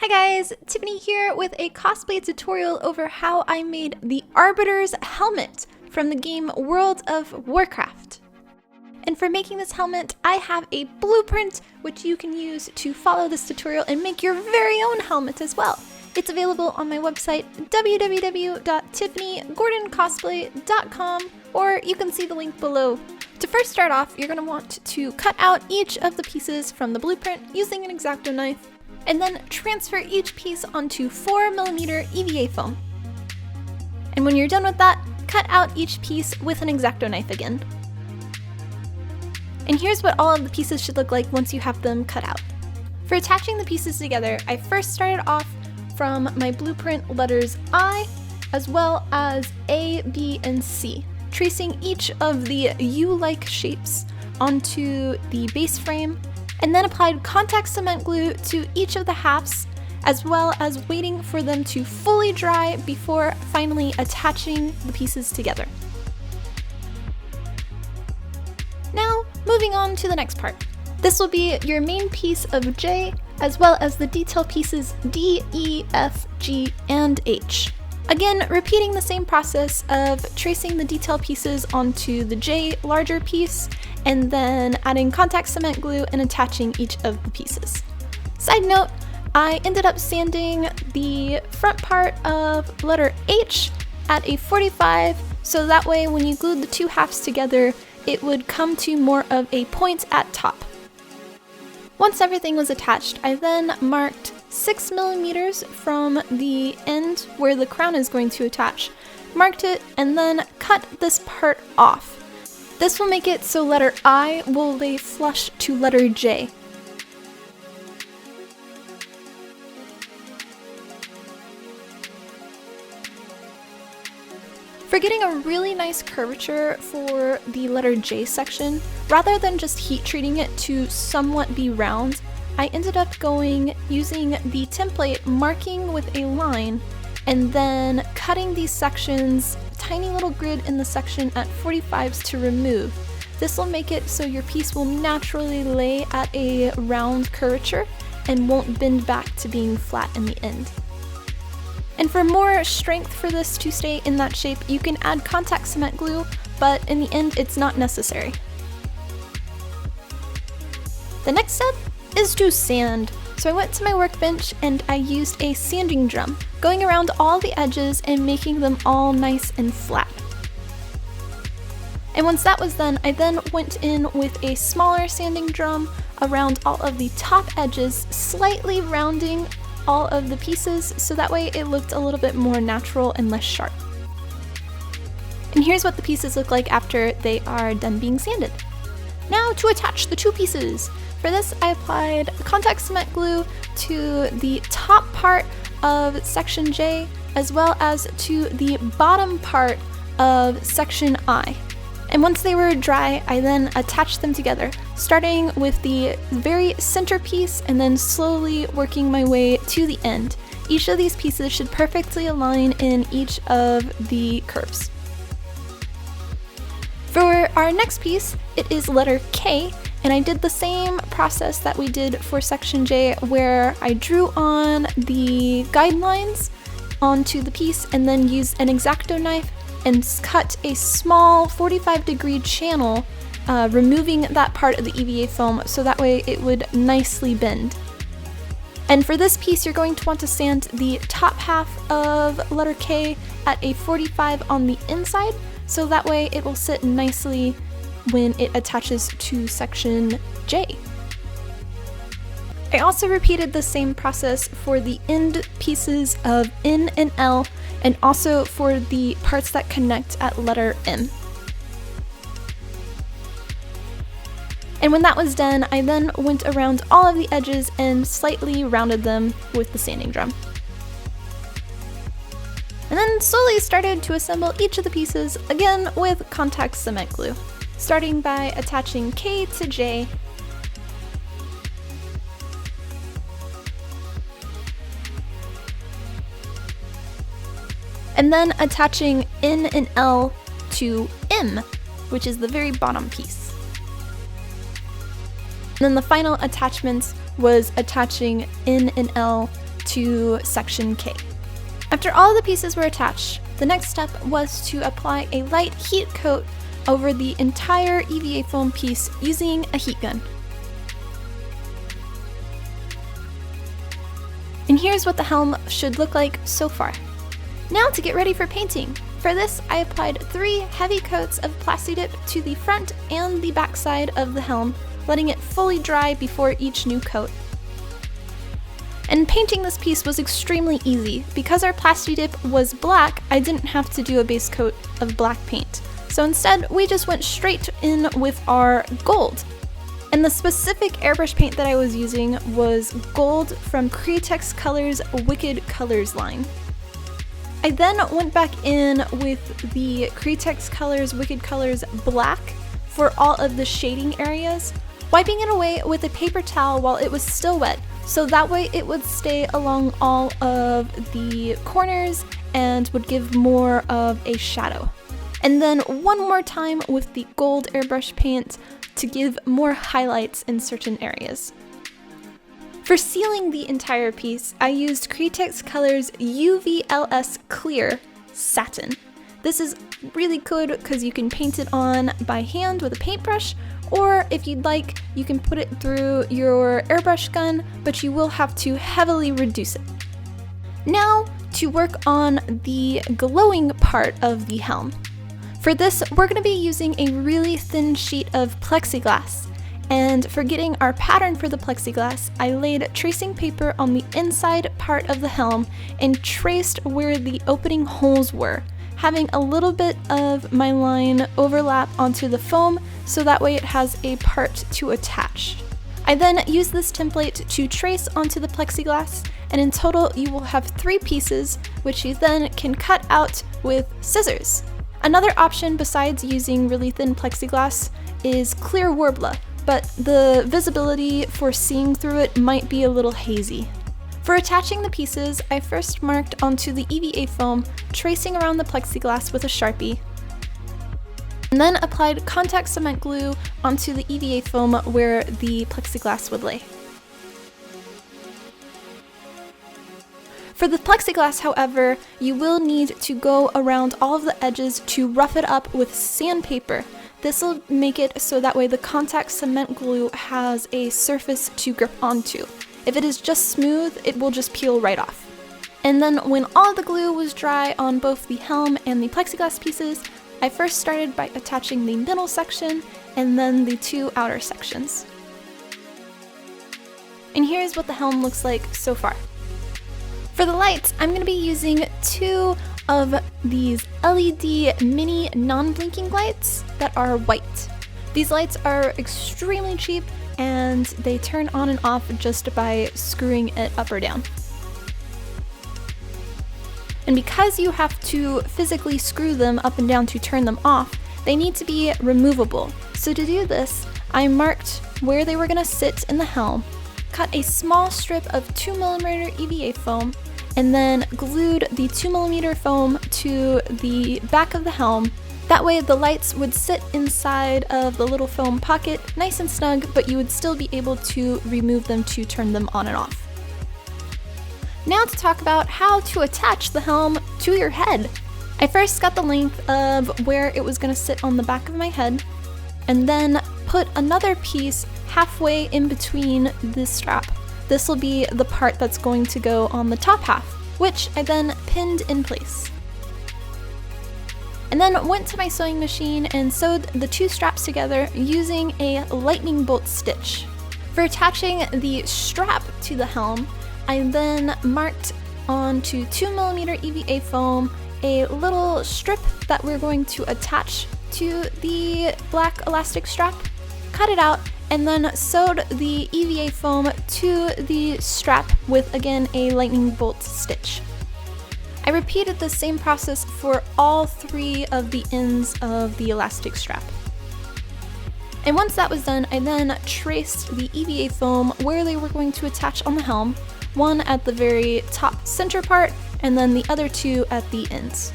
Hi guys, Tiffany here with a cosplay tutorial over how I made the Arbiter's helmet from the game World of Warcraft. And for making this helmet, I have a blueprint which you can use to follow this tutorial and make your very own helmet as well. It's available on my website, www.tiffanygordoncosplay.com, or you can see the link below. To first start off, you're going to want to cut out each of the pieces from the blueprint using an X-Acto knife, and then transfer each piece onto 4mm EVA foam. And when you're done with that, cut out each piece with an X-Acto knife again. And here's what all of the pieces should look like once you have them cut out. For attaching the pieces together, I first started off from my blueprint letters I, as well as A, B, and C, tracing each of the U-like shapes onto the base frame, and then applied contact cement glue to each of the halves, as well as waiting for them to fully dry before finally attaching the pieces together. Now, moving on to the next part. This will be your main piece of J, as well as the detail pieces D, E, F, G, and H. Again, repeating the same process of tracing the detail pieces onto the J larger piece, and then adding contact cement glue and attaching each of the pieces. Side note, I ended up sanding the front part of letter H at a 45, so that way when you glued the two halves together, it would come to more of a point at top. Once everything was attached, I then marked 6mm from the end where the crown is going to attach, marked it, and then cut this part off. This will make it so letter I will lay flush to letter J. For getting a really nice curvature for the letter J section, rather than just heat treating it to somewhat be round, I ended up using the template marking with a line and then cutting these sections, a tiny little grid in the section at 45s to remove. This will make it so your piece will naturally lay at a round curvature and won't bend back to being flat in the end. And for more strength for this to stay in that shape, you can add contact cement glue, but in the end it's not necessary. The next step is to sand. So I went to my workbench and I used a sanding drum, going around all the edges and making them all nice and flat. And once that was done, I then went in with a smaller sanding drum around all of the top edges, slightly rounding all of the pieces so that way it looked a little bit more natural and less sharp. And here's what the pieces look like after they are done being sanded. Now to attach the two pieces. For this, I applied contact cement glue to the top part of section J, as well as to the bottom part of section I. And once they were dry, I then attached them together, starting with the very center piece and then slowly working my way to the end. Each of these pieces should perfectly align in each of the curves. For our next piece, it is letter K, and I did the same process that we did for section J, where I drew on the guidelines onto the piece and then used an X-Acto knife and cut a small 45-degree channel, removing that part of the EVA foam so that way it would nicely bend. And for this piece, you're going to want to sand the top half of letter K at a 45 on the inside, so that way it will sit nicely when it attaches to section J. I also repeated the same process for the end pieces of N and L, and also for the parts that connect at letter M. And when that was done, I then went around all of the edges and slightly rounded them with the sanding drum. And then slowly started to assemble each of the pieces, again with contact cement glue, starting by attaching K to J, and then attaching N and L to M, which is the very bottom piece. And then the final attachments was attaching N and L to section K. After all the pieces were attached, the next step was to apply a light heat coat over the entire EVA foam piece using a heat gun. And here's what the helm should look like so far. Now to get ready for painting. For this, I applied 3 heavy coats of Plastidip to the front and the back side of the helm, letting it fully dry before each new coat. And painting this piece was extremely easy. Because our Plastidip was black, I didn't have to do a base coat of black paint. So instead, we just went straight in with our gold. And the specific airbrush paint that I was using was gold from Createx Colors Wicked Colors line. I then went back in with the Createx Colors Wicked Colors black for all of the shading areas, wiping it away with a paper towel while it was still wet, so that way it would stay along all of the corners and would give more of a shadow. And then one more time with the gold airbrush paint to give more highlights in certain areas. For sealing the entire piece, I used Createx Colors UVLS Clear Satin. This is really good because you can paint it on by hand with a paintbrush, or if you'd like, you can put it through your airbrush gun, but you will have to heavily reduce it. Now, to work on the glowing part of the helm. For this, we're going to be using a really thin sheet of plexiglass. And for getting our pattern for the plexiglass, I laid tracing paper on the inside part of the helm and traced where the opening holes were, having a little bit of my line overlap onto the foam so that way it has a part to attach. I then used this template to trace onto the plexiglass, and in total you will have 3 pieces, which you then can cut out with scissors. Another option besides using really thin plexiglass is clear Worbla, but the visibility for seeing through it might be a little hazy. For attaching the pieces, I first marked onto the EVA foam, tracing around the plexiglass with a Sharpie, and then applied contact cement glue onto the EVA foam where the plexiglass would lay. For the plexiglass, however, you will need to go around all of the edges to rough it up with sandpaper. This will make it so that way the contact cement glue has a surface to grip onto. If it is just smooth, it will just peel right off. And then when all the glue was dry on both the helm and the plexiglass pieces, I first started by attaching the middle section and then the 2 outer sections. And here's what the helm looks like so far. For the lights, I'm going to be using 2 of these LED mini non-blinking lights that are white. These lights are extremely cheap and they turn on and off just by screwing it up or down. And because you have to physically screw them up and down to turn them off, they need to be removable. So to do this, I marked where they were going to sit in the helm, cut a small strip of 2mm EVA foam, and then glued the 2mm foam to the back of the helm. That way the lights would sit inside of the little foam pocket, nice and snug, but you would still be able to remove them to turn them on and off. Now to talk about how to attach the helm to your head. I first got the length of where it was going to sit on the back of my head, and then put another piece halfway in between this strap. This will be the part that's going to go on the top half, which I then pinned in place. And then went to my sewing machine and sewed the 2 straps together using a lightning bolt stitch. For attaching the strap to the helm, I then marked onto 2mm EVA foam a little strip that we're going to attach to the black elastic strap, cut it out, and then sewed the EVA foam to the strap with, again, a lightning bolt stitch. I repeated the same process for all 3 of the ends of the elastic strap. And once that was done, I then traced the EVA foam where they were going to attach on the helm, one at the very top center part, and then the other 2 at the ends.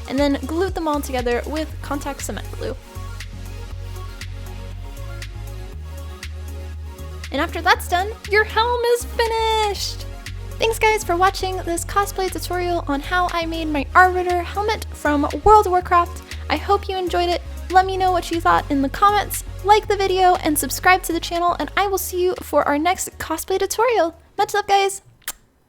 And then glued them all together with contact cement glue. And after that's done, your helm is finished! Thanks guys for watching this cosplay tutorial on how I made my Arbiter helmet from World of Warcraft. I hope you enjoyed it. Let me know what you thought in the comments, like the video, and subscribe to the channel, and I will see you for our next cosplay tutorial. Much love, guys!